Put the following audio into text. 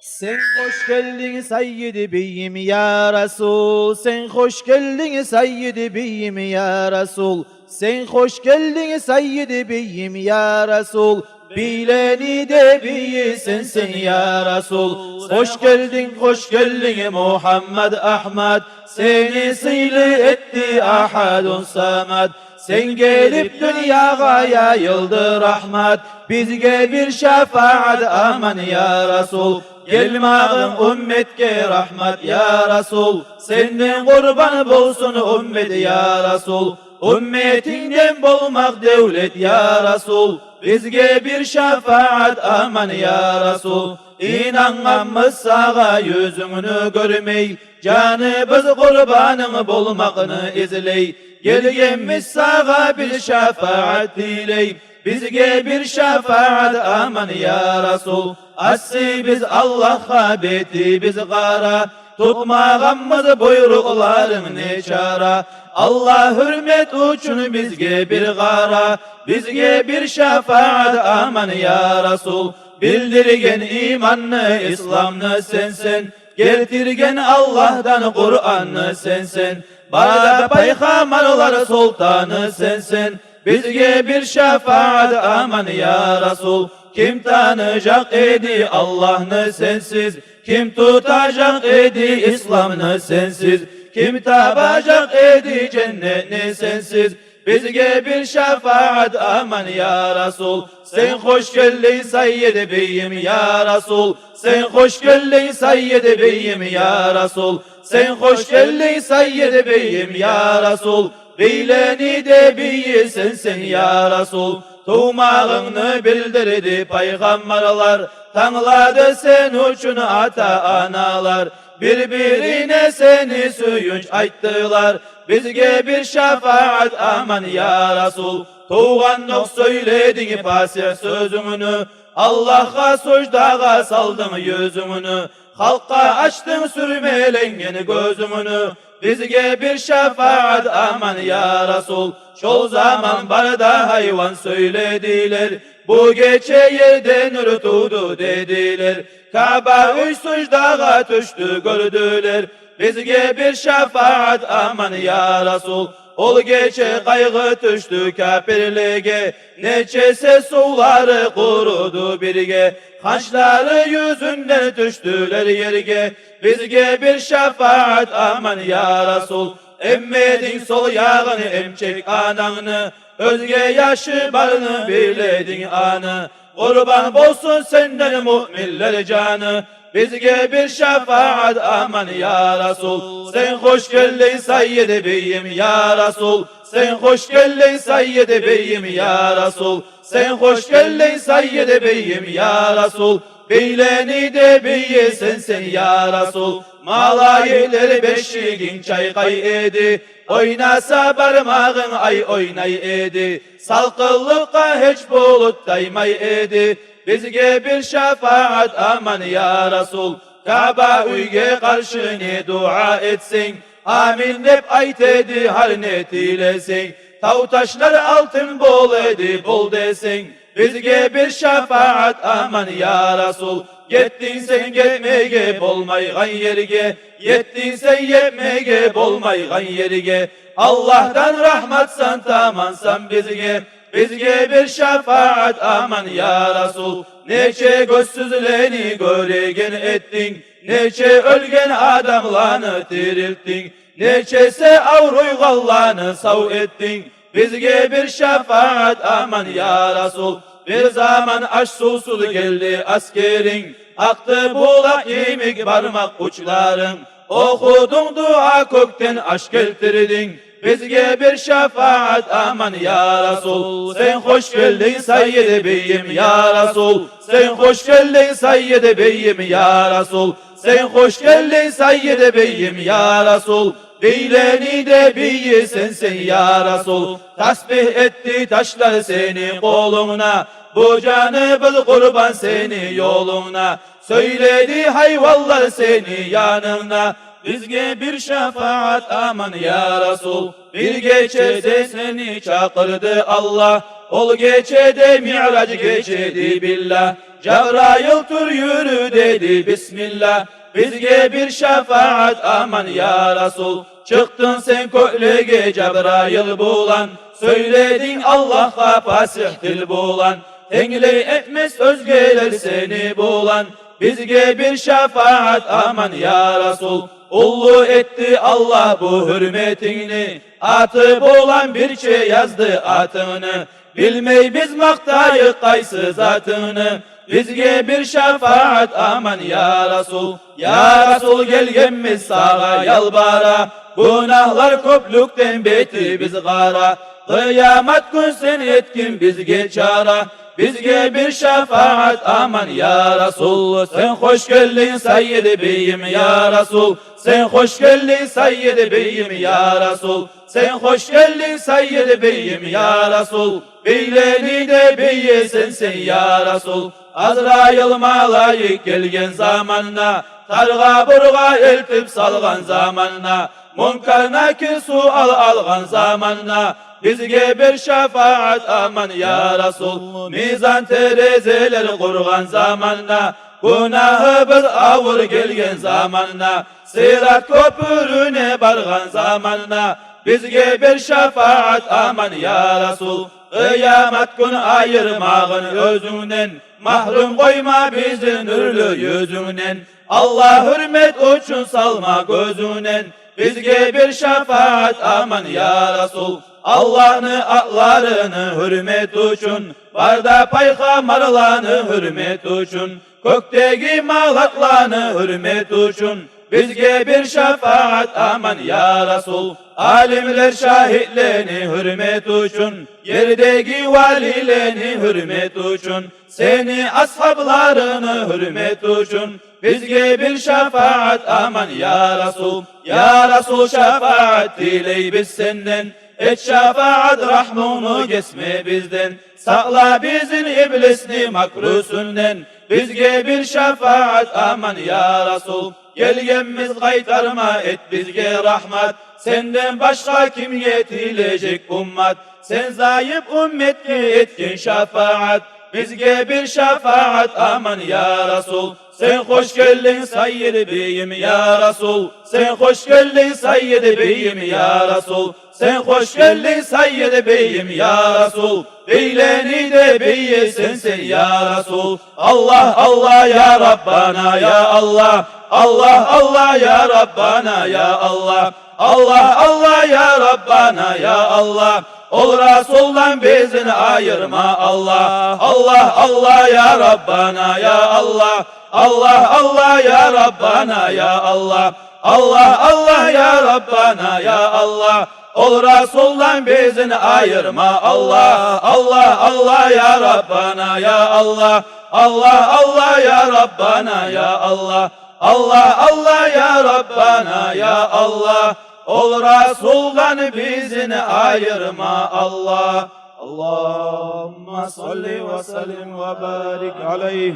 Sen hoş geldin Seyyid-i Beyim ya Resul. Sen hoş geldin Seyyid-i Beyim ya Resul. Sen hoş geldin Seyyid-i Beyim ya Resul. Bileni de biyi sensin ya Resul. Hoş geldin Muhammed Ahmed. Seni sıylı etti Ahadun Samed. Sen gelip dünyaya yayıldı rahmet. Bizge bir şefaat aman ya Resul. Gelmağın ümmetke rahmet ya Resul. Senden kurban bulsun ümmet ya Resul. Ümmetinden bulmak devlet ya Resul. Bizge bir şefaat aman ya Resul. İnanmamız sağa yüzünü görmey. Canımız kurbanın bulmakını izley. Gelgenimiz sağa bir şefaat diley. Bizge bir şefaat aman ya Resul. Asli biz Allah'a beti biz gara. Tutmağımız buyrukların ne çara. Allah hürmet uçun bizge bir gara. Bizge bir şefaat aman ya Resul. Bildirgen imanını İslam'ını sensin. Getirgen Allah'tan Kur'an'ı sensin. Bana peygamberler sultanı sensin. Bizge bir şefaat aman ya Resul. Kim tanıyacak idi Allah'ını sensiz? Kim tutacak idi İslam'ını sensiz? Kim tabacak idi cennetini sensiz? Bizge bir şefaat aman ya Resul. Sen hoş geldin Seyyid-i Beyim ya Resul. Sen hoş geldin Seyyid-i Beyim ya Resul. Sen hoş geldin Seyyid-i Beyim ya Resul. Bileni de biyi sensin ya Resul. Tuğmağını bildirdi peygamberler. Tanladı sen uçun ata analar. Birbirine seni söyünç ayttılar. Bizge bir şefaat aman ya Resul. Tuğanlık söyledin pasir sözünü. Allah'a secdağa saldın yüzünü. Halka açtın sürmelengen gözünü. Bizge bir şefaat aman ya Resul. Şol zaman barda hayvan söylediler. Bu gece yerden ürtüdü dediler. Kabe uysuz dağa düştü gördüler. Bizge bir şefaat aman ya Resul. Ol gece kaygı düştü kafirlige. Neçese suları kurudu birge. Haçları yüzünden düştüler yerge. Bizge bir şefaat aman ya Resul. Emmedin sol yağını emçek ananı. Özge yaşı barını biledin anı. Kurban olsun senden müminler canı. Bizge bir şefaat aman ya Resul. Sen hoş geldin Seyyid-i Beyim ya Resul. Sen hoş geldin Seyyid-i Beyim ya Resul. Sen hoş geldin Seyyid-i Beyim ya Resul. Beyleni de beyi sensin ya Resul. Malayıları beşiğin çaykay edi. Oynasa parmağın ay oynay edi. Salkıllıkka hiç bulut daymay edi. Bizge bir şefaat aman ya Resul. Kabe uyge karşı ne dua etsin. Amin hep ayt edi harnet eylesin. Tav taşlar altın bol edi bol desin. Bizge bir şefaat aman ya Resul. Yettin sen gitmege bolmaygan yerge. Yettin sen yetmege bolmaygan yerge. Allah'tan rahmatsan tamansan bizge. Bizge bir şefaat aman ya Resul. Neçe gözsüzleni göregen ettin. Neçe ölgen adamlarını dirilttin. Neçese avruygallarını sav ettin. Bizge bir şefaat aman ya Resul. Bir zaman aş susuz geldi askerin. Aktı bulak yemek parmak uçların. Okudun dua kökten aş getirdin. Bizge bir şefaat aman ya Resul. Sen hoş geldin Seyyid-i Beyim ya Resul. Sen hoş geldin Seyyid-i Beyim ya Resul. Sen hoş geldin Seyyid-i Beyim ya Resul. Beyleni de biyi sensin ya Resul. Tasbih etti taşlar seni koluna. Bu canı bil kurban seni yoluna. Söyledi hayvallar seni yanına. Bizge bir şefaat aman ya Resul. Bir gecede seni çağırdı Allah. Ol gecede mi'rac geçedi billah. Cebrail tur yürü dedi Bismillah. Bizge bir şefaat aman ya Resul. Çıktın sen köklüge Cebrail bulan. Söyledin Allah'a fasih dil bulan. Tengley etmez özgeler seni bulan. Bizge bir şefaat aman ya Resul. Ullu etti Allah bu hürmetini. Atı bulan bir şey yazdı atını. Bilmey biz maktayı kaysı zatını. Bizge bir şefaat aman ya Resul. Ya Resul gelgemiz sağa yalbara. Günahlar köplükten beti biz gara. Kıyamet gün sen etkin bizge çara. Bizge bir şefaat aman ya Resul. Sen hoş geldin Seyyid-i Beyim ya Resul. Sen hoş geldin Seyyid-i Beyim ya Resul. Sen hoş geldin Seyyid-i Beyim ya Resul. Beyleni de beye sensin ya Resul. Azrail malayik gelgen zamanla. Targa burga eltip salgan zamanla. Munkar nakir sual algan zamanla. Bizge bir şefaat aman ya Resul. Mizan terezeler kurgan zamanla. Günahı biz avur gelgen zamanla. Sırat köpürüne bargan zamanla. Bizge bir şefaat aman ya Resul. Kıyamet gün ayırmağın özünden. Mahrum koyma bizi nurlu yüzünden. Allah hürmet uçun salma gözünden. Bizge bir şefaat aman ya Resul. Allah'ını atlarını hürmet uçun. Barda paygamarlarını hürmet uçun. Kökteki malaklarını hürmet uçun. Bizge bir şefaat aman ya Resul. Alimler şahitlerini hürmet uçun. Yerdeki valilerini hürmet uçun. Seni ashablarını hürmet uçun. Bizge bir şefaat aman ya Resul. Ya Resul şefaat diley biz senden. Et şefaat rahmunu kesme bizden. Sakla bizim iblisni makrusundan. Bizge bir şefaat aman ya Resul. Gelgemiz kaytarma et bizge rahmat. Senden başka kim yetilecek ummat. Sen zayıf ümmetke etkin şefaat. Bizge bir şefaat aman ya Resul. Sen hoş geldin Seyyid-i Beyim ya Resul. Sen hoş geldin Seyyid-i Beyim ya Resul. Sen hoş geldin Seyyid-i Beyim ya Resul. Beyleni de beye sensin ya Resul. Allah Allah ya Rabbana ya Allah. Allah Allah ya Rabbana ya Allah. Allah Allah ya Rabbana ya Allah. Ol Resul'dan bizini ayırma Allah. Allah Allah ya Rabbana ya Allah. Allah Allah ya Rabbana ya Allah. Allah Allah ya Rabbana ya Allah. Ol Resul'dan bizini ayırma Allah. Allah Allah ya Rabbana ya Allah. Allah Allah ya Rabbana ya Allah. Allah Allah ya Rabbana ya Allah. Ol Resul'dan bizini ayırma Allah. Allahümme salli ve sellim ve barik aleyh.